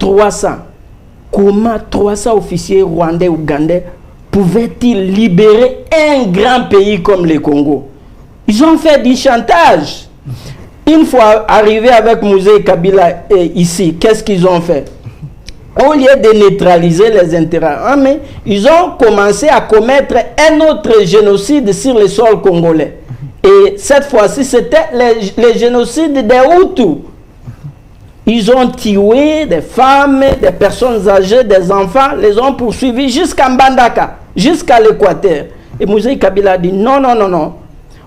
300. Comment 300 officiers rwandais, ougandais pouvaient-ils libérer un grand pays comme le Congo? Ils ont fait du chantage. Une fois arrivés avec Mouzé Kabila ici, qu'est-ce qu'ils ont fait? Au lieu de neutraliser les intérêts, mais ils ont commencé à commettre un autre génocide sur le sol congolais. Et cette fois-ci, c'était le génocide des Hutus. Ils ont tué des femmes, des personnes âgées, des enfants, les ont poursuivis jusqu'à Mbandaka, jusqu'à l'Équateur. Et Mouzé Kabila a dit non, non, non, non.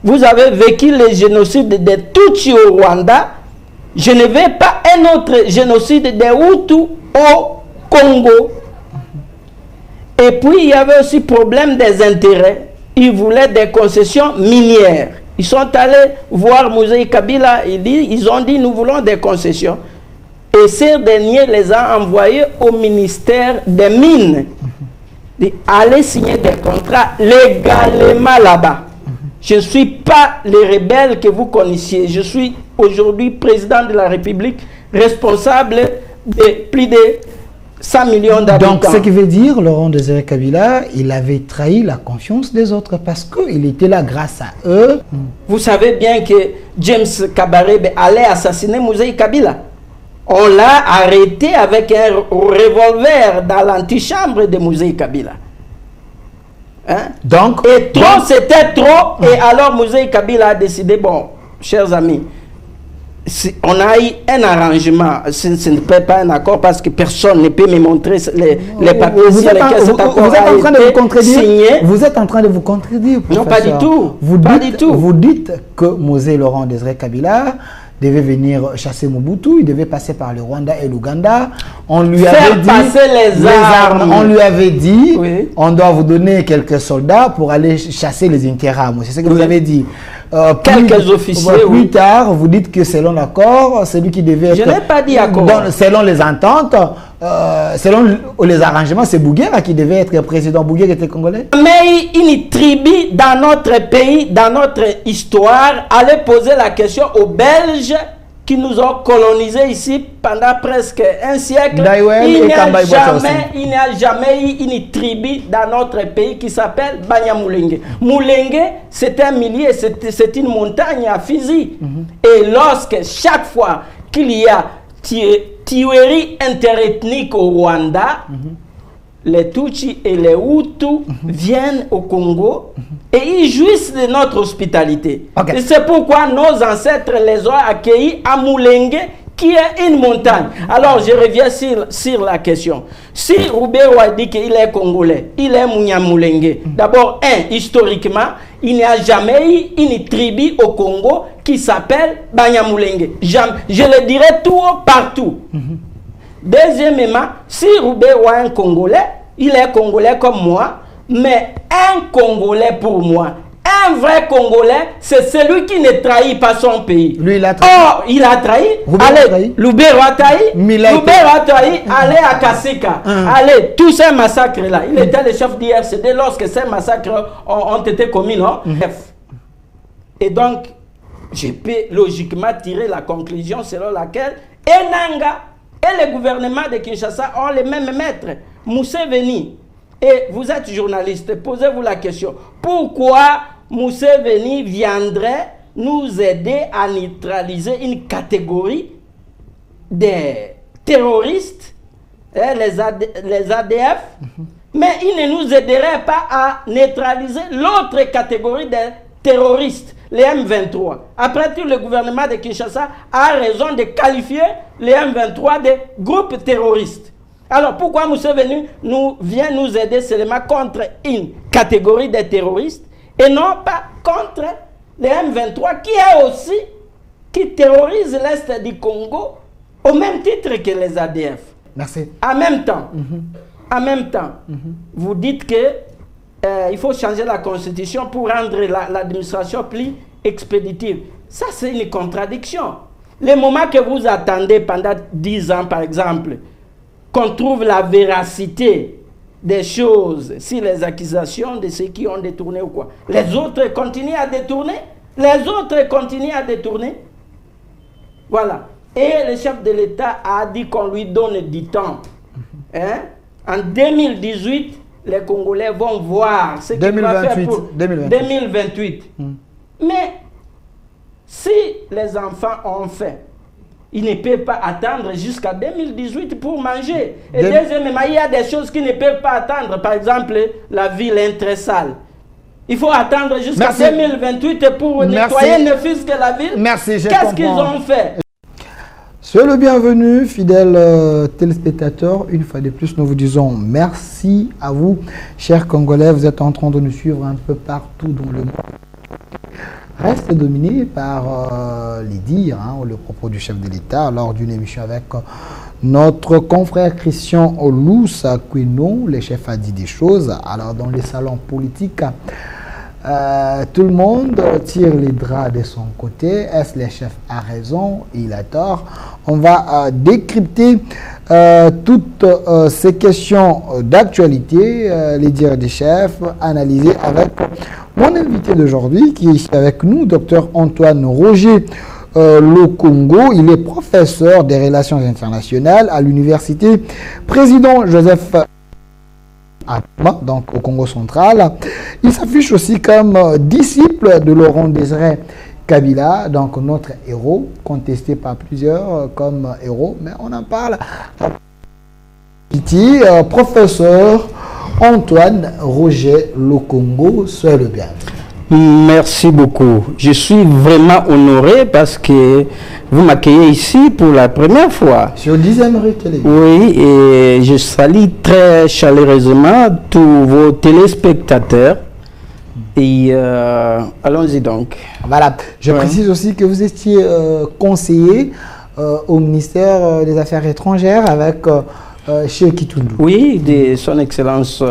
Vous avez vécu le génocide des Tutsis au Rwanda. Je ne veux pas un autre génocide des Hutus au Congo. Et puis, il y avait aussi problème des intérêts. Ils voulaient des concessions minières. Ils sont allés voir Mouzé Kabila. Ils ont dit, nous voulons des concessions. Et ces derniers les a envoyés au ministère des Mines. Allez signer des contrats légalement là-bas. Je ne suis pas les rebelles que vous connaissiez. Je suis aujourd'hui président de la République, responsable de plus de 100 millions d'habitants. Donc, ce qui veut dire, Laurent Désiré Kabila, il avait trahi la confiance des autres parce qu'il était là grâce à eux. Vous savez bien que James Kabarebe allait assassiner Mouzé Kabila. On l'a arrêté avec un revolver dans l'antichambre de Mouzé Kabila. Hein? Donc, et trop, c'était trop. Et alors Mouzé Kabila a décidé, bon, chers amis, on a eu un arrangement. Ce n'est pas un accord parce que personne ne peut me montrer les papiers sur lesquels cet accord a été signé. Vous êtes en train de vous contredire, professeur. Non, pas du tout. Vous dites que Mouzé Laurent Désiré Kabila devait venir chasser Mobutu, il devait passer par le Rwanda et l'Ouganda. On lui avait dit passer les armes. On lui avait dit, oui, on doit vous donner quelques soldats pour aller chasser les Interahamwe. C'est ce que vous avez dit. Quelques officiers. Plus tard, vous dites que selon l'accord, celui qui devait être... Je n'ai pas dit accord. Selon les ententes, selon les arrangements, c'est Bouguera qui devait être président. Bouguera était congolais. Mais une tribu dans notre pays, dans notre histoire, allait poser la question aux Belges qui nous ont colonisés ici pendant presque un siècle. Il n'y a jamais eu une tribu dans notre pays qui s'appelle Banyamulenge. Mulenge, c'est un millier, c'est une montagne à Fizi. Et lorsque chaque fois qu'il y a tuerie interethnique au Rwanda, les Tutsis et les Hutus viennent au Congo et ils jouissent de notre hospitalité. Et c'est pourquoi nos ancêtres les ont accueillis à Mulenge, qui est une montagne. Alors je reviens sur la question. Si Roubero a dit qu'il est congolais, il est Munyamulenge. D'abord, historiquement, il n'y a jamais eu une tribu au Congo qui s'appelle Banyamulenge. Je le dirai tout partout. Deuxièmement, si Roubero est un Congolais, il est Congolais comme moi, mais un Congolais pour moi, un vrai Congolais, c'est celui qui ne trahit pas son pays. Lui, il a trahi. Oh, il a trahi. Allez, Roubero a trahi. Allez à Kasika. Allez, tous ces massacres-là. Il était le chef d'IRCD lorsque ces massacres ont été commis, non? Et donc, je peux logiquement tirer la conclusion selon laquelle Enanga et le gouvernement de Kinshasa ont les mêmes maîtres. Museveni, et vous êtes journaliste, posez-vous la question. Pourquoi Museveni viendrait nous aider à neutraliser une catégorie des terroristes, les ADF, mais il ne nous aiderait pas à neutraliser l'autre catégorie des terroristes, les M23. Après tout, le gouvernement de Kinshasa a raison de qualifier les M23 de groupes terroristes. Alors pourquoi Museveni vient nous aider seulement contre une catégorie de terroristes et non pas contre les M23 qui terrorisent l'Est du Congo au même titre que les ADF? Merci. En même temps, vous dites que il faut changer la constitution pour rendre l'administration plus expéditive. Ça, c'est une contradiction. Le moment que vous attendez pendant 10 ans, par exemple, qu'on trouve la véracité des choses sur les accusations de ceux qui ont détourné ou quoi, les autres continuent à détourner. Voilà. Et le chef de l'État a dit qu'on lui donne du temps. Hein? En 2018, les Congolais vont voir ce qu'il va faire pour 2028. Mais si les enfants ont faim, ils ne peuvent pas attendre jusqu'à 2018 pour manger. Et deuxièmement, il y a des choses qu'ils ne peuvent pas attendre. Par exemple, la ville est très sale. Il faut attendre jusqu'à 2028 pour nettoyer ne fût-ce que la ville. Merci, qu'est-ce qu'ils ont fait? Soyez le bienvenu, fidèles téléspectateurs. Une fois de plus, nous vous disons merci à vous, chers Congolais. Vous êtes en train de nous suivre un peu partout dans le monde. Reste dominé par les dires ou le propos du chef de l'État lors d'une émission avec notre confrère Christian Olusa Kweno. Le chef a dit des choses. Alors, dans les salons politiques, tout le monde tire les draps de son côté. Est-ce que le chef a raison? Il a tort. On va décrypter toutes ces questions d'actualité, les dires des chefs, analyser avec mon invité d'aujourd'hui qui est ici avec nous, Dr Antoine Roger Lokongo. Il est professeur des relations internationales à l'université Président Joseph donc au Congo central. Il s'affiche aussi comme disciple de Laurent Désiré Kabila, donc notre héros, contesté par plusieurs comme héros, mais on en parle. Professeur Antoine Roger Lokongo, soyez le bienvenu. Merci beaucoup. Je suis vraiment honoré parce que vous m'accueillez ici pour la première fois. Sur 10e rue Télé. Oui, et je salue très chaleureusement tous vos téléspectateurs. Et allons-y donc. Voilà. Je précise aussi que vous étiez conseiller au ministère des Affaires étrangères avec Cheo Kitundu. Oui, de son Excellence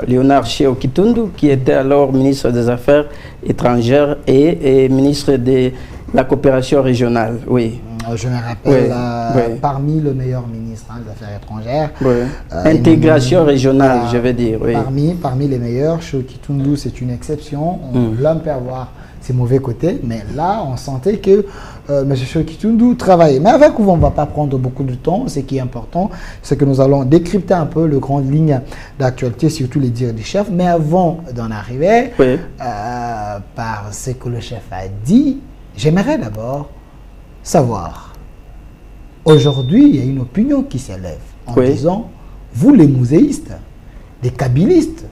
Léonard Cheo Kitundu, qui était alors ministre des Affaires étrangères et ministre de la coopération régionale. Oui. Je me rappelle, parmi le meilleur ministre des Affaires étrangères. Intégration régionale, je vais dire. Oui. Parmi les meilleurs, Cheo Kitundu, c'est une exception. L'homme peut avoir ses mauvais côtés, mais là, on sentait que M. Cheo Kitundu travaillait. Mais avec vous, on ne va pas prendre beaucoup de temps. Ce qui est important, c'est que nous allons décrypter un peu les grandes lignes d'actualité, surtout les dires du chef. Mais avant d'en arriver, par ce que le chef a dit, j'aimerais d'abord savoir. Aujourd'hui, il y a une opinion qui s'élève en disant, vous les muséistes, les kabylistes,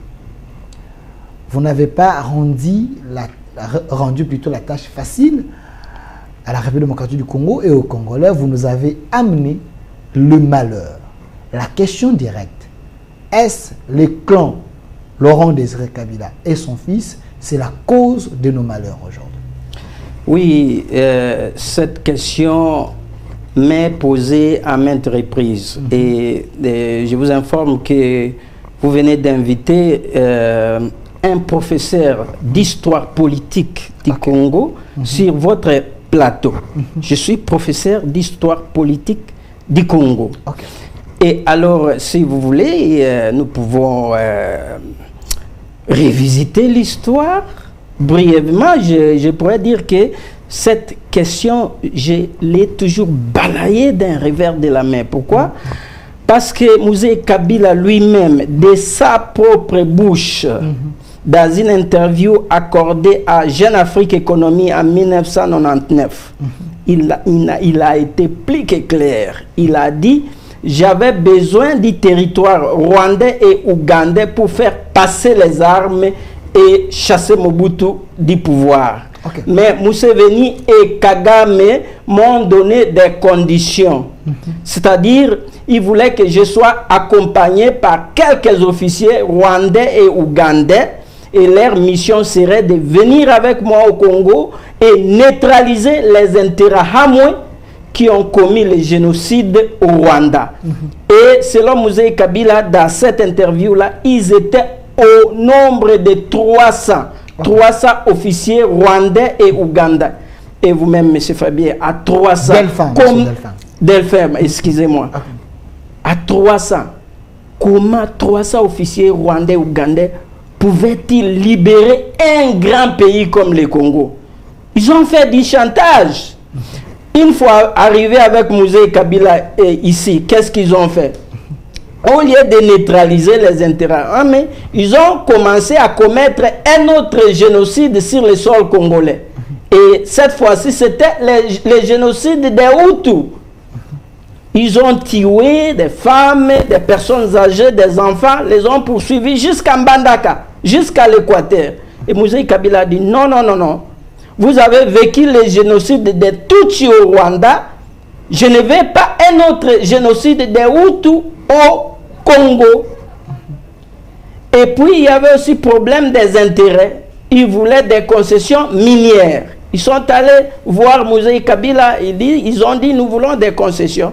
vous n'avez pas rendu plutôt la tâche facile à la République démocratique du Congo et aux Congolais. Vous nous avez amené le malheur. La question directe, est-ce le clan Laurent Désiré Kabila et son fils, c'est la cause de nos malheurs aujourd'hui? Oui, cette question m'est posée à maintes reprises. Et je vous informe que vous venez d'inviter un professeur d'histoire politique du Congo sur votre plateau. Je suis professeur d'histoire politique du Congo. Et alors, si vous voulez, nous pouvons revisiter l'histoire. Brièvement, je pourrais dire que cette question, je l'ai toujours balayée d'un revers de la main. Pourquoi? Parce que Mouzé Kabila lui-même, de sa propre bouche, dans une interview accordée à Jeune Afrique Économie en 1999, il a été plus que clair. Il a dit « J'avais besoin du territoire rwandais et ougandais pour faire passer les armes et chasser Mobutu du pouvoir. » Mais Museveni et Kagame m'ont donné des conditions. C'est-à-dire, ils voulaient que je sois accompagné par quelques officiers rwandais et ougandais. Et leur mission serait de venir avec moi au Congo et neutraliser les intérêts hamoués qui ont commis le génocide au Rwanda. Et selon Mouzé Kabila, dans cette interview-là, ils étaient au nombre de 300 officiers rwandais et ougandais. Et vous-même, M. Fabien, à 300... Delphin, excusez-moi. À 300, comment 300 officiers rwandais et ougandais pouvaient-ils libérer un grand pays comme le Congo? Ils ont fait du chantage. Une fois arrivé avec Mouzé Kabila ici, qu'est-ce qu'ils ont fait? Au lieu de neutraliser les intérêts, mais ils ont commencé à commettre un autre génocide sur le sol congolais. Et cette fois-ci, c'était le génocide des Hutus. Ils ont tué des femmes, des personnes âgées, des enfants, les ont poursuivis jusqu'à Mbandaka, jusqu'à l'Équateur. Et Mouzé Kabila a dit non, non, non, non. Vous avez vécu le génocide des Tutsis au Rwanda. Je ne veux pas un autre génocide des Hutus au Congo. Et puis il y avait aussi problème des intérêts. Ils voulaient des concessions minières. Ils sont allés voir Mouzé Kabila. Ils ont dit nous voulons des concessions.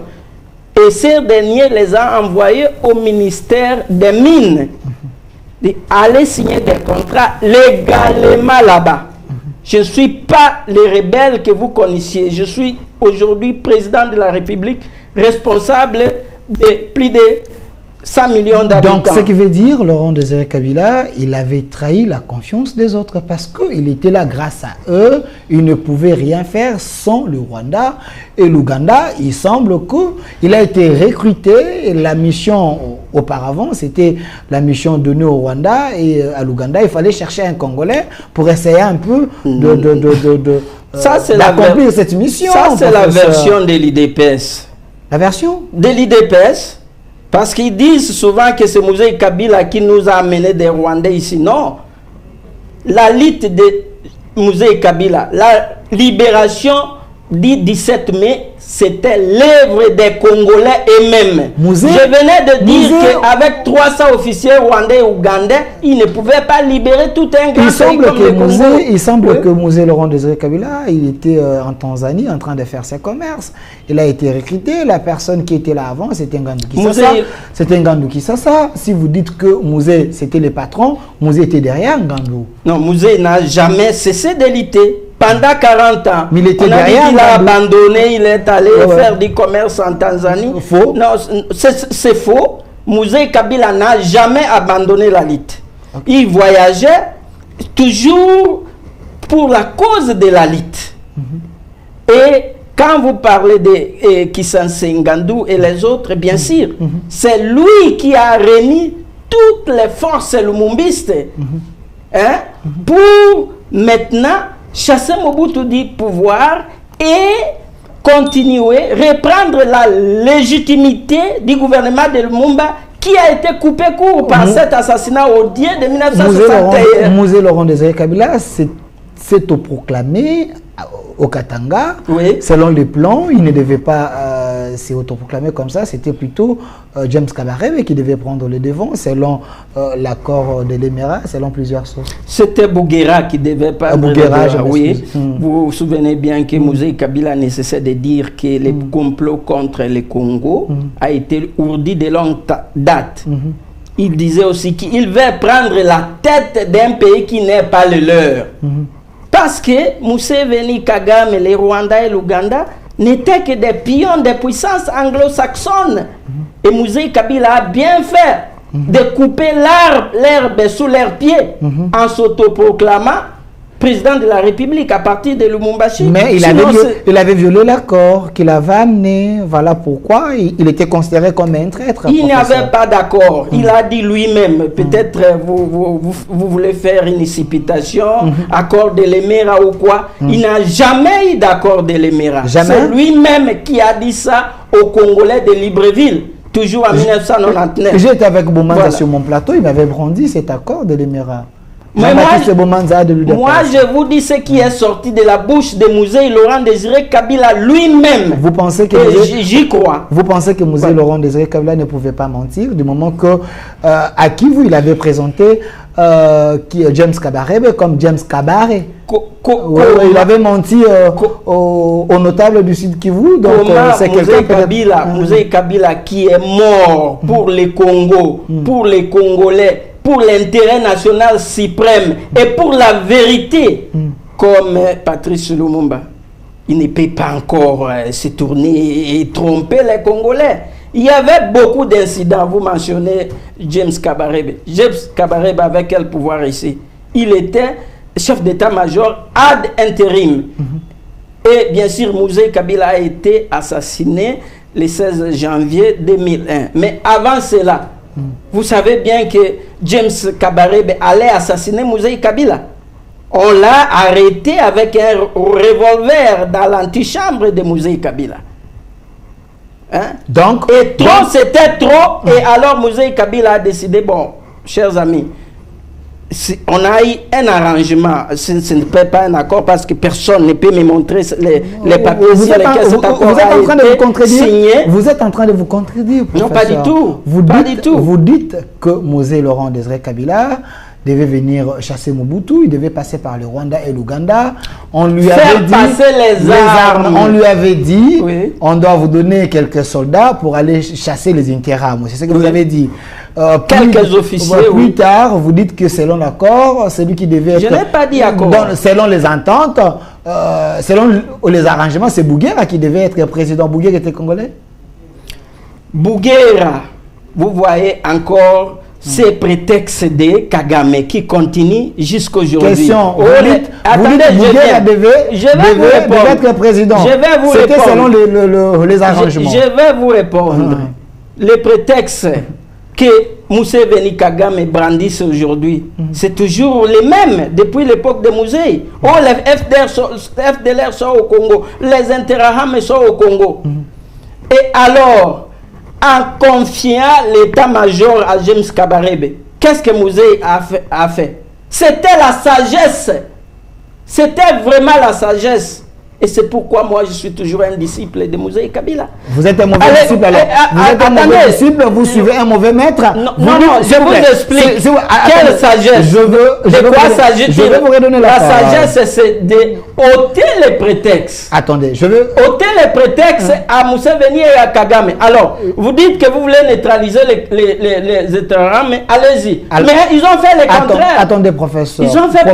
Et ces derniers les a envoyés au ministère des Mines. Allez signer des contrats légalement là-bas. Je ne suis pas les rebelles que vous connaissiez. Je suis aujourd'hui président de la République, responsable de plus de 100 millions d'habitants. Donc, ce qui veut dire, Laurent Désiré Kabila, il avait trahi la confiance des autres parce qu'il était là grâce à eux. Il ne pouvait rien faire sans le Rwanda et l'Ouganda. Il semble qu'il a été recruté. Et la mission auparavant, c'était la mission donnée au Rwanda et à l'Ouganda. Il fallait chercher un Congolais pour essayer un peu d'accomplir cette mission. Ça, c'est la version de l'IDPS. La version de l'IDPS. Parce qu'ils disent souvent que c'est Mouzé Kabila qui nous a amené des Rwandais ici. Non. La lutte de Mouzé Kabila, la libération du 17 mai, c'était l'œuvre des Congolais eux-mêmes. Je venais de dire qu'avec 300 officiers rwandais et ougandais, ils ne pouvaient pas libérer tout un grand pays comme le Congo. Il semble que Mouzé Laurent Désiré Kabila, il était en Tanzanie en train de faire ses commerces. Il a été recruté. La personne qui était là avant, c'était Ngandou Kisasa. C'était Ngandou Kisasa. Si vous dites que Mouzé, c'était le patron, Mouzé était derrière Ngandou. Non, Mouzé n'a jamais cessé de lutter. Pendant 40 ans, mais il était derrière, il a abandonné, il est allé faire du commerce en Tanzanie. Faux. Non, c'est faux. Mouzé Kabila n'a jamais abandonné la lutte. Okay. Il voyageait toujours pour la cause de la lutte. Et quand vous parlez de Kisanse Ngandou et les autres, bien sûr, c'est lui qui a réuni toutes les forces lumumbistes pour maintenant chasser Mobutu du pouvoir et continuer, reprendre la légitimité du gouvernement de Lumumba qui a été coupé court par cet assassinat odieux de 1961. Mouzé Laurent Désiré Kabila s'est autoproclamé au Katanga, selon les plans. Il ne devait pas s'autoproclamer comme ça. C'était plutôt James Kabarebe qui devait prendre le devant, selon l'accord de l'Émirat, selon plusieurs sources. C'était Bouguera qui devait pas. Bouguera, oui. Vous vous souvenez bien que Mouzé Kabila ne cessait de dire que le complot contre le Congo a été ourdi de longue date. Il disait aussi qu'il veut prendre la tête d'un pays qui n'est pas le leur. Parce que Museveni, Kagame, les Rwandais et l'Ouganda n'étaient que des pions des puissances anglo-saxonnes. Et Mouzé Kabila a bien fait de couper l'herbe sous leurs pieds en s'autoproclamant président de la République à partir de Lumumbashi. Mais il avait violé l'accord qu'il avait amené. Voilà pourquoi il était considéré comme un traître. Il n'y avait pas d'accord. Il a dit lui-même, peut-être vous voulez faire une précipitation, accord de l'Émirat ou quoi. Il n'a jamais eu d'accord de l'Émirat. C'est lui-même qui a dit ça aux Congolais de Libreville, toujours en 1999. J'étais avec Boumanza sur mon plateau, il m'avait brandi cet accord de l'Émirat. Mais moi, je vous dis ce qui est sorti de la bouche de Mouzé Laurent Désiré Kabila lui-même. Vous pensez que j'y crois. Vous pensez que Mouzé Laurent Désiré Kabila ne pouvait pas mentir du moment que à qui il avait présenté James Kabarebe comme James Kabaré. Il avait menti au notable du Sud Kivu. Donc c'est Mouzé Kabila qui est mort pour les Congo, pour les Congolais, pour l'intérêt national suprême et pour la vérité, comme Patrice Lumumba. Il ne peut pas encore se tourner et tromper les Congolais. Il y avait beaucoup d'incidents. Vous mentionnez James Kabarebe. James Kabarebe avait quel pouvoir ici? Il était chef d'état-major ad intérim. Et bien sûr, Mouzé Kabila a été assassiné le 16 janvier 2001. Mais avant cela, vous savez bien que James Kabarebe allait assassiner Mouzé Kabila. On l'a arrêté avec un revolver dans l'antichambre de Mouzé Kabila. Hein? Donc, et trop, c'était trop. Et alors Mouzé Kabila a décidé, bon, chers amis, on a eu un arrangement, ce n'est pas un accord parce que personne ne peut me montrer les papiers sur lesquels cet accord a été signé. Vous êtes en train de vous contredire, professeur. Non, pas du tout. Vous dites que Mouzé Laurent Désiré Kabila devait venir chasser Mobutu, il devait passer par le Rwanda et l'Ouganda. On lui avait dit passer les armes. On lui avait dit, oui, on doit vous donner quelques soldats pour aller chasser les Interahamwe. C'est ce que vous avez dit. Quelques officiers. Plus tard, vous dites que selon l'accord, celui qui devait être... Je n'ai pas dit accord. Selon les ententes, selon les arrangements, c'est Bouguera qui devait être président. Bouguera était congolais? Bouguera, vous voyez encore ces prétextes de Kagame qui continuent jusqu'aujourd'hui. Question. Attendez, Bouguera devait être président. Je vais vous C'était répondre. Selon les arrangements. Je vais vous répondre. Les prétextes que Museveni Kagame brandissent aujourd'hui, c'est toujours les mêmes depuis l'époque de Mouzé. Oh, les FDLR sont au Congo, les Interahamwe sont au Congo. Et alors, en confiant l'état-major à James Kabarebe, qu'est-ce que Mouzé a fait? C'était la sagesse. C'était vraiment la sagesse. Et c'est pourquoi moi je suis toujours un disciple de Mouzé Kabila. Vous êtes un mauvais disciple alors. Vous êtes un mauvais disciple, vous suivez un mauvais maître. Non, je vous explique. Quelle sagesse? Je veux vous redonner la parole. La sagesse, c'est d'ôter les prétextes. Attendez, ôter les prétextes à Museveni et à Kagame. Alors, vous dites que vous voulez neutraliser les étrangers, mais allez-y. Mais ils ont fait le contraire. Attendez, professeur. Ils ont fait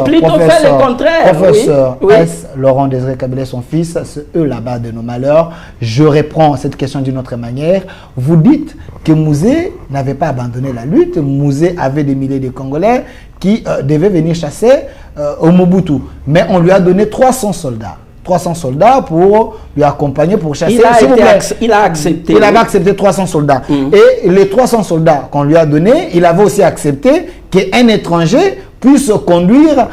plutôt fait le contraire. Professeur, est-ce Laurent Désiré Kabila, son fils, c'est eux là-bas de nos malheurs? Je reprends cette question d'une autre manière. Vous dites que Mouzé n'avait pas abandonné la lutte. Mouzé avait des milliers de Congolais qui devaient venir chasser au Mobutu. Mais on lui a donné 300 soldats. 300 soldats pour lui accompagner, pour chasser. Il a accepté. Il avait accepté 300 soldats. Et les 300 soldats qu'on lui a donnés, il avait aussi accepté qu'un étranger puisse conduire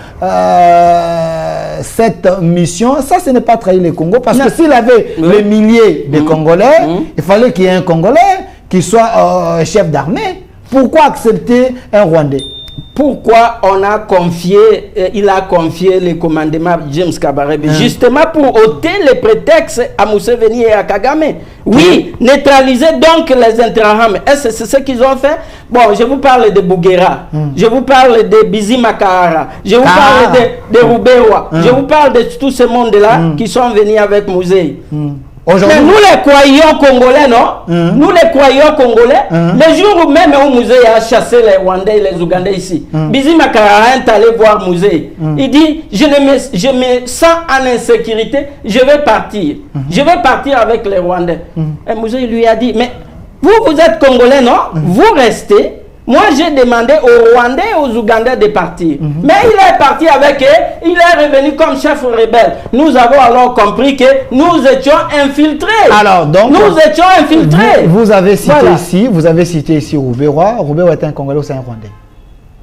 cette mission. Ça, ce n'est pas trahir les Congos, parce que s'il avait les milliers de Congolais, il fallait qu'il y ait un Congolais qui soit chef d'armée. Pourquoi accepter un Rwandais? Pourquoi on a confié, il a confié le commandement à James Kabarebe, justement pour ôter les prétextes à Museveni et à Kagame. Oui, neutraliser donc les Interahamwe. C'est ce qu'ils ont fait. Bon, je vous parle de Bouguera, je vous parle de Bizi Makahara, je vous parle de Ruberwa, je vous parle de tout ce monde-là qui sont venus avec Mouzé. Mais nous les croyants congolais, non? Nous les croyants congolais, le jour même où Mouzé a chassé les Rwandais et les Ougandais ici, Bizi Makahara est allé voir Mouzé. Il dit, je me sens en insécurité, je vais partir. Je vais partir avec les Rwandais. Et Mouzé lui a dit, mais vous êtes congolais, non? Vous restez. Moi, j'ai demandé aux Rwandais et aux Ougandais de partir. Mais il est parti avec eux, il est revenu comme chef rebelle. Nous avons alors compris que nous étions infiltrés. Alors, donc, nous étions infiltrés. Vous avez cité ici Ruberwa. Ruberwa est un Congolais ou c'est un Rwandais?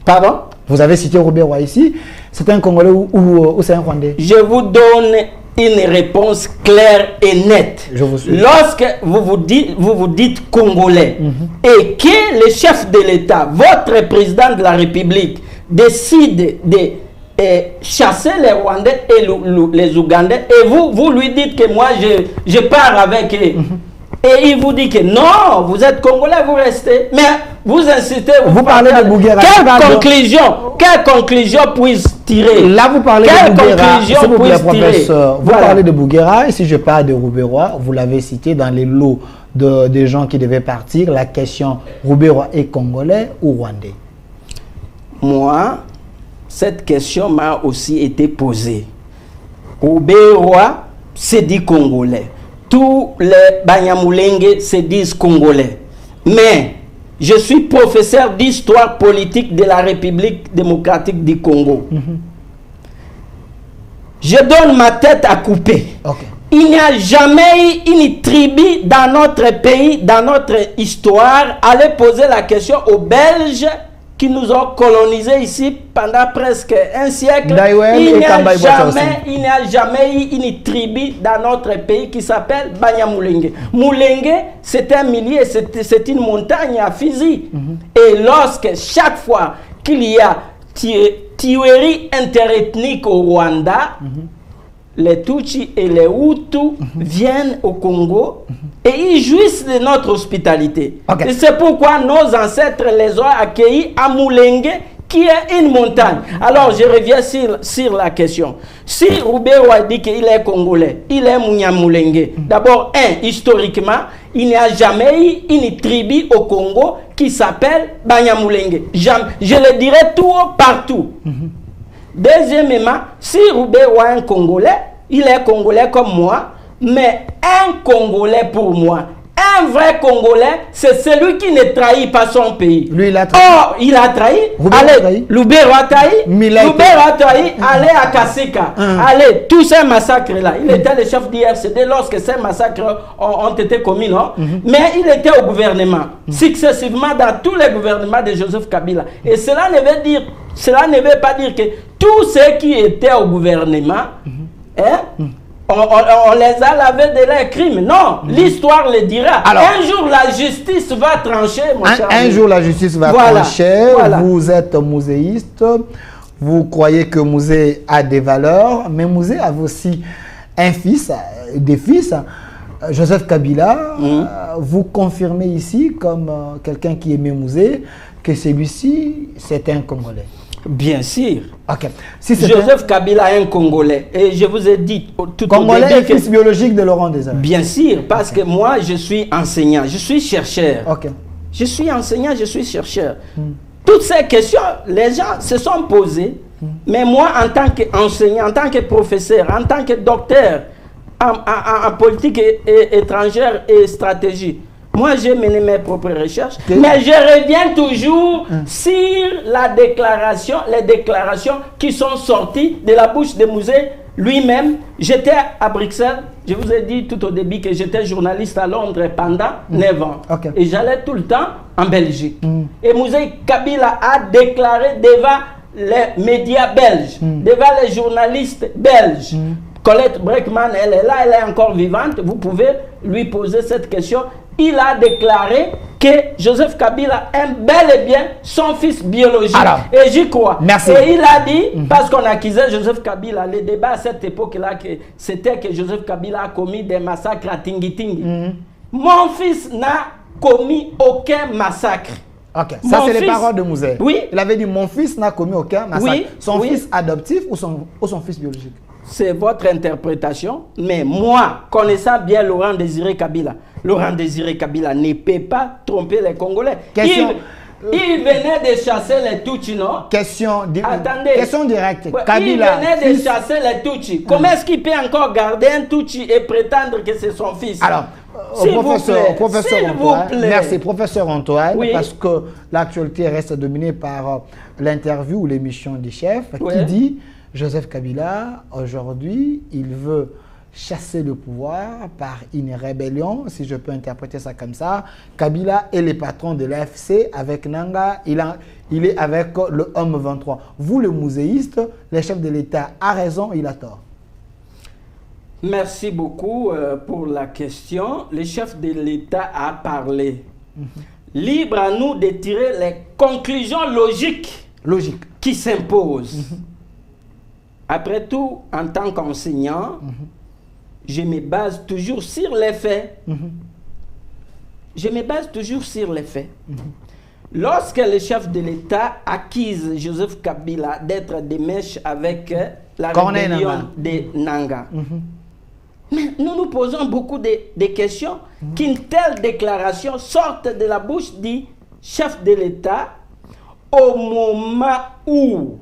Pardon? Vous avez cité Ruberwa ici. C'est un Congolais ou c'est un Rwandais? Je vous donne une réponse claire et nette. Je vous suis. Lorsque vous vous dites Congolais et que le chef de l'État, votre président de la République, décide de chasser les Rwandais et les Ougandais, et vous lui dites que moi je pars avec eux. Et il vous dit que non, vous êtes Congolais, vous restez. Mais vous incitez... Vous parlez de Bouguera. Quelle conclusion puisse tirer? Là, vous parlez de Bouguera. S'il vous plaît, professeur. Vous parlez de Bouguera. Et si je parle de Ruberwa, vous l'avez cité dans les lots des gens qui devaient partir. La question, Ruberwa est Congolais ou Rwandais? Moi, cette question m'a aussi été posée. Ruberwa se dit Congolais. Tous les Banyamulenge se disent Congolais. Mais je suis professeur d'histoire politique de la République démocratique du Congo. je donne ma tête à couper. Ok. Il n'y a jamais eu une tribu dans notre pays, dans notre histoire, aller poser la question aux Belges qui nous ont colonisés ici pendant presque un siècle. Il n'y a jamais eu une tribu dans notre pays qui s'appelle Banyamulenge. Mulenge, c'est un millier, c'est une montagne à Fizi. Et lorsque chaque fois qu'il y a tuerie interethnique au Rwanda, les Tutsis et les Hutus viennent au Congo et ils jouissent de notre hospitalité. Okay. Et c'est pourquoi nos ancêtres les ont accueillis à Mulenge, qui est une montagne. Alors je reviens sur la question. Si Roubero a dit qu'il est congolais, il est Munyamulenge. D'abord, historiquement, il n'y a jamais eu une tribu au Congo qui s'appelle Banyamulenge. Je le dirai tout partout. Deuxièmement, si Roubero est un Congolais, il est Congolais comme moi, mais un Congolais pour moi, un vrai Congolais, c'est celui qui ne trahit pas son pays. Lui, il a trahi. Oh, il a trahi. Allez, Roubero a trahi. Roubero a trahi. Allez à Kasika. Allez, tous ces massacres-là. Il était le chef d'IRCD lorsque ces massacres ont été commis, non? Mais il était au gouvernement, successivement dans tous les gouvernements de Joseph Kabila. Et cela ne veut pas dire que tous ceux qui étaient au gouvernement, on les a lavés de leurs crimes. Non, l'histoire le dira. Alors, un jour, la justice va trancher, mon cher ami. Un jour, la justice va trancher. Voilà. Vous êtes muséiste. Vous croyez que Musée a des valeurs. Mais Musée a aussi un fils, des fils. Joseph Kabila, vous confirmez ici, comme quelqu'un qui aimait Musée, que celui-ci, c'est un Congolais. Bien sûr. Okay. Si Joseph Kabila est un Congolais. Et je vous ai dit tout Congolais au début fils biologique de Laurent Désiré. Bien sûr, parce que moi, je suis enseignant, je suis chercheur. Okay. Je suis enseignant, je suis chercheur. Toutes ces questions, les gens se sont posées. Mais moi, en tant qu'enseignant, en tant que professeur, en tant que docteur en politique étrangère et stratégie, moi, j'ai mené mes propres recherches, mais je reviens toujours sur les déclarations qui sont sorties de la bouche de Musée lui-même. J'étais à Bruxelles, je vous ai dit tout au début que j'étais journaliste à Londres pendant 9 ans. Okay. Et j'allais tout le temps en Belgique. Et Musée Kabila a déclaré devant les médias belges, devant les journalistes belges. Colette Breckman, elle est là, elle est encore vivante. Vous pouvez lui poser cette question. Il a déclaré que Joseph Kabila aime bel et bien son fils biologique. Alors, et j'y crois. Merci. Et il a dit, parce qu'on accusait Joseph Kabila, le débat à cette époque-là, c'était que Joseph Kabila a commis des massacres à Tingi-Tingi. Mon fils n'a commis aucun massacre. Ok, ça c'est les paroles de Musée. Oui. Il avait dit, mon fils n'a commis aucun massacre. Oui. Son fils adoptif ou son fils biologique? C'est votre interprétation, mais moi, connaissant bien Laurent Désiré Kabila ne peut pas tromper les Congolais. Il venait de chasser les Tutsis, non? Attendez. Question directe. Kabila, il venait de chasser les Tutsis. Comment est-ce qu'il peut encore garder un Tutsi et prétendre que c'est son fils? Alors, professeur Antoine, merci, professeur Antoine, parce que l'actualité reste dominée par l'interview ou l'émission du chef qui dit Joseph Kabila, aujourd'hui, il veut chasser le pouvoir par une rébellion, si je peux interpréter ça comme ça. Kabila est le patron de l'AFC avec Nanga, il est avec le Homme 23. Vous, le muséiste, le chef de l'État a raison, il a tort? Merci beaucoup pour la question. Le chef de l'État a parlé. Libre à nous de tirer les conclusions logiques qui s'imposent. Après tout, en tant qu'enseignant, je me base toujours sur les faits. Je me base toujours sur les faits. Lorsque le chef de l'État accuse Joseph Kabila d'être des mèches avec la rébellion de Nanga, mais nous nous posons beaucoup de questions qu'une telle déclaration sorte de la bouche du chef de l'État au moment où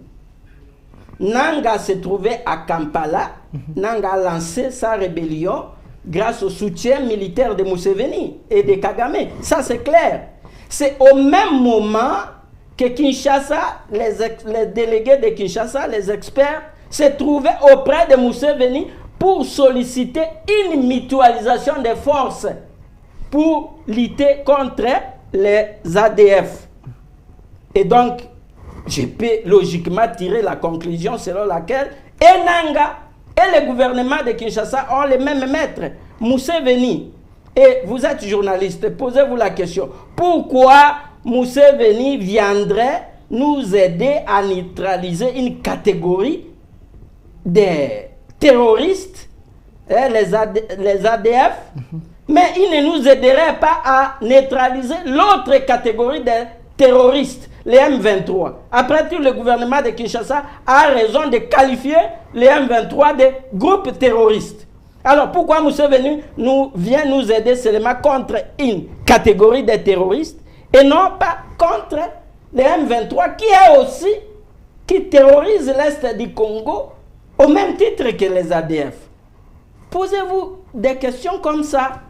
Nanga se trouvait à Kampala. Nanga a lancé sa rébellion grâce au soutien militaire de Museveni et de Kagame. Ça, c'est clair. C'est au même moment que Kinshasa, les délégués de Kinshasa, les experts, se trouvait auprès de Museveni pour solliciter une mutualisation des forces pour lutter contre les ADF. Et donc, je peux logiquement tirer la conclusion selon laquelle Enanga et le gouvernement de Kinshasa ont les mêmes maîtres, Museveni. Et vous êtes journaliste, posez-vous la question. Pourquoi Museveni viendrait nous aider à neutraliser une catégorie des terroristes, les ADF, mais il ne nous aiderait pas à neutraliser l'autre catégorie des terroristes, les M23. Après tout, le gouvernement de Kinshasa a raison de qualifier les M23 de groupes terroristes. Alors pourquoi Museveni vient nous aider seulement contre une catégorie de terroristes et non pas contre les M23 qui terrorisent l'Est du Congo au même titre que les ADF? Posez-vous des questions comme ça.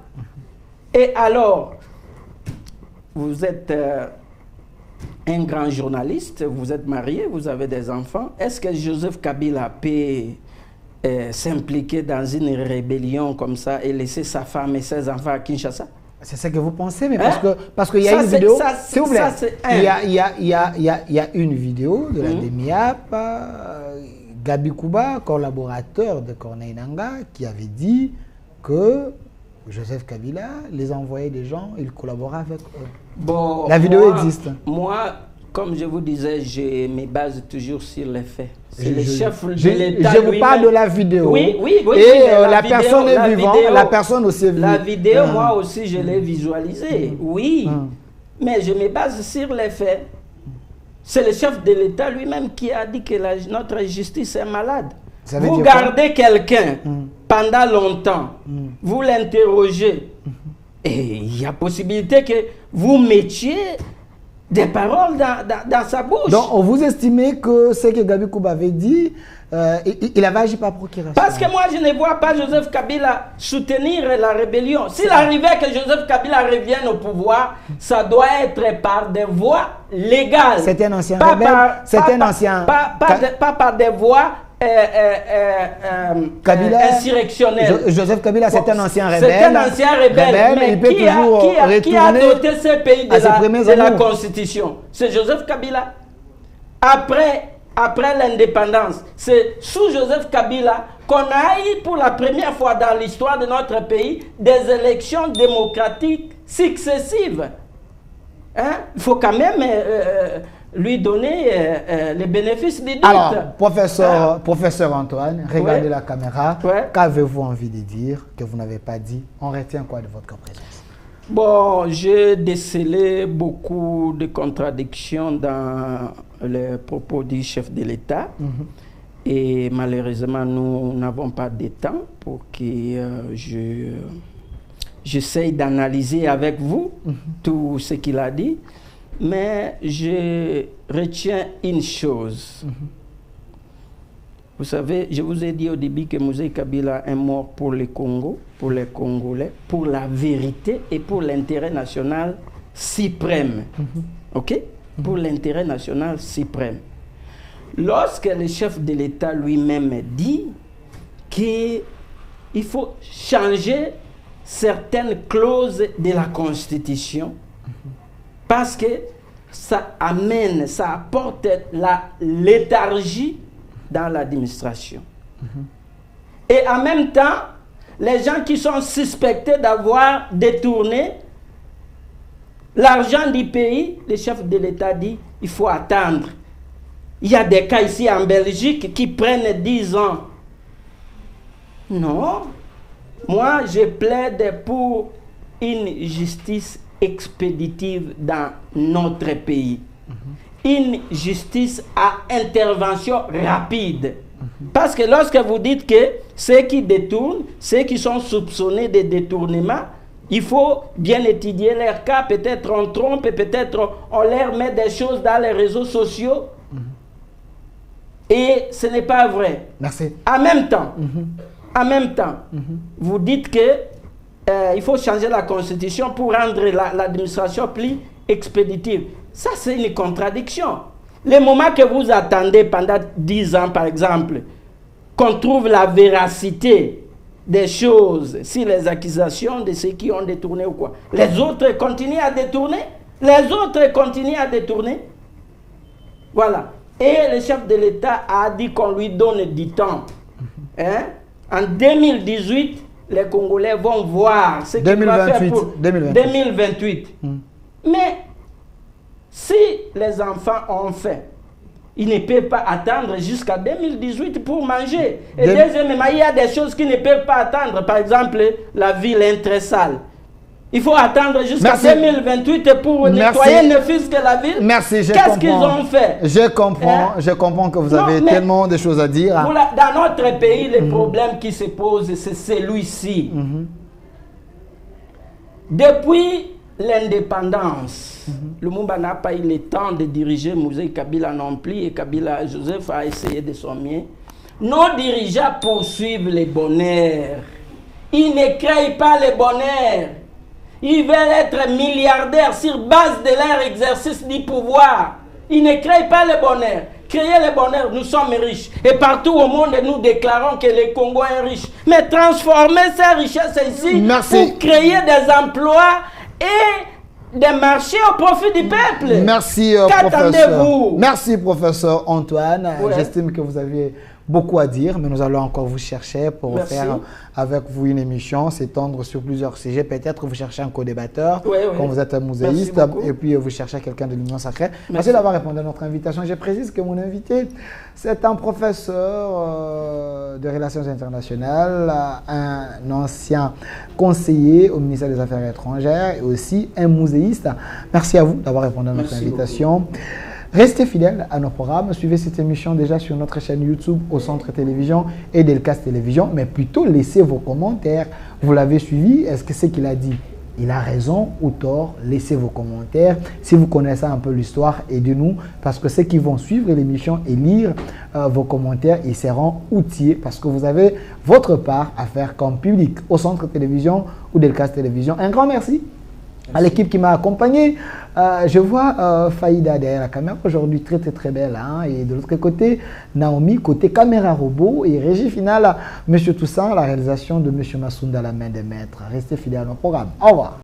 Et alors, vous êtes un grand journaliste, vous êtes marié, vous avez des enfants. Est-ce que Joseph Kabila peut s'impliquer dans une rébellion comme ça et laisser sa femme et ses enfants à Kinshasa? C'est ce que vous pensez, mais parce qu'il y a une vidéo, s'il vous plaît, il y a une vidéo de la DEMIAP, Gabi Kuba, collaborateur de Corneille Nangaa, qui avait dit que Joseph Kabila les envoyait des gens, il collaborait avec eux. Bon, la vidéo existe. Moi, comme je vous disais, je me base toujours sur les faits. C'est le chef de l'État. Je vous parle de la vidéo. Oui. Et la personne est vivante, la personne aussi est vivante. La vidéo, moi aussi, je l'ai visualisée. Oui. Mais je me base sur les faits. C'est le chef de l'État lui-même qui a dit que notre justice est malade. Vous gardez quelqu'un pendant longtemps, vous l'interrogez, et il y a possibilité que vous mettiez des paroles dans sa bouche. Donc, vous estimez que ce que Gabi Kuba avait dit, il avait agi par procuration? Parce que moi, je ne vois pas Joseph Kabila soutenir la rébellion. S'il arrivait que Joseph Kabila revienne au pouvoir, ça doit être par des voies légales. C'est un ancien rebelle. Pas par des voies insurrectionnelles. Joseph Kabila, c'est un ancien rebelle. C'est un ancien rebelle. Mais il peut qui a doté ce pays de la Constitution? C'est Joseph Kabila. Après l'indépendance, c'est sous Joseph Kabila qu'on a eu pour la première fois dans l'histoire de notre pays des élections démocratiques successives. Hein? Il faut quand même lui donner les bénéfices du doute. Alors, professeur Antoine, regardez la caméra. Qu'avez-vous envie de dire que vous n'avez pas dit? On retient quoi de votre présence? Bon, j'ai décelé beaucoup de contradictions dans les propos du chef de l'État. Et malheureusement, nous n'avons pas de temps pour que j'essaye d'analyser avec vous tout ce qu'il a dit. Mais je retiens une chose. Vous savez, je vous ai dit au début que Moïse Kabila est mort pour le Congo, pour les Congolais, pour la vérité et pour l'intérêt national suprême. OK? Pour l'intérêt national suprême. Lorsque le chef de l'État lui-même dit qu'il faut changer certaines clauses de la Constitution, parce que ça amène, ça apporte la léthargie dans l'administration. Et en même temps, les gens qui sont suspectés d'avoir détourné l'argent du pays, le chef de l'État dit il faut attendre. Il y a des cas ici en Belgique qui prennent 10 ans. Non. Moi, je plaide pour une justice expéditive dans notre pays. Une justice à intervention rapide. Parce que lorsque vous dites que ceux qui détournent, ceux qui sont soupçonnés de détournement, il faut bien étudier leur cas. Peut-être on trompe, peut-être on leur met des choses dans les réseaux sociaux. Et ce n'est pas vrai. Merci. En même temps, vous dites que il faut changer la Constitution pour rendre l'administration plus expéditive. Ça, c'est une contradiction. Le moment que vous attendez pendant 10 ans, par exemple, qu'on trouve la véracité des choses, si les accusations de ceux qui ont détourné ou quoi. Les autres continuent à détourner. Les autres continuent à détourner. Voilà. Et le chef de l'État a dit qu'on lui donne du temps. Hein? En 2018, les Congolais vont voir ce qu'il va faire pour 2028. Mais si les enfants ont faim, ils ne peuvent pas attendre jusqu'à 2018 pour manger. Et deuxièmement, il y a des choses qui ne peuvent pas attendre. Par exemple, la ville est très sale. Il faut attendre jusqu'à 2028 pour nettoyer ne fût-ce que la ville. Merci, qu'est-ce qu'ils ont fait? Je comprends que vous avez tellement de choses à dire. Dans notre pays, le problème qui se pose, c'est celui-ci. Depuis l'indépendance, Lumumba n'a pas eu le temps de diriger Moïse Kabila non plus, et Kabila Joseph a essayé de son mieux. Nos dirigeants poursuivent le bonheur. Ils ne créent pas le bonheur. Ils veulent être milliardaires sur base de leur exercice du pouvoir. Ils ne créent pas le bonheur. Créer le bonheur, nous sommes riches. Et partout au monde, nous déclarons que le Congo est riche. Mais transformer ces richesses ici pour créer des emplois et des marchés au profit du peuple. Merci, professeur. Merci, professeur Antoine. J'estime que vous aviez beaucoup à dire, mais nous allons encore vous chercher pour faire avec vous une émission, s'étendre sur plusieurs sujets. Peut-être vous cherchez un co-débatteur, quand vous êtes un muséiste, et puis vous cherchez quelqu'un de l'Union sacrée. Merci d'avoir répondu à notre invitation. Je précise que mon invité, c'est un professeur de relations internationales, un ancien conseiller au ministère des Affaires étrangères et aussi un muséiste. Merci à vous d'avoir répondu à notre invitation. Restez fidèles à nos programmes. Suivez cette émission déjà sur notre chaîne YouTube au Centre Télévision et Delcas Télévision. Mais plutôt, laissez vos commentaires. Vous l'avez suivi. Est-ce que c'est qu'il a dit? Il a raison ou tort? Laissez vos commentaires. Si vous connaissez un peu l'histoire, aidez-nous. Parce que ceux qui vont suivre l'émission et lire vos commentaires, ils seront outillés. Parce que vous avez votre part à faire comme public au Centre Télévision ou Delcas Télévision. Un grand merci à l'équipe qui m'a accompagné. Je vois Faïda derrière la caméra aujourd'hui, très belle. Hein? Et de l'autre côté, Naomi, côté caméra robot. Et régie finale, M. Toussaint, la réalisation de M. Massounda, la main des maîtres. Restez fidèles à nos programmes. Au revoir.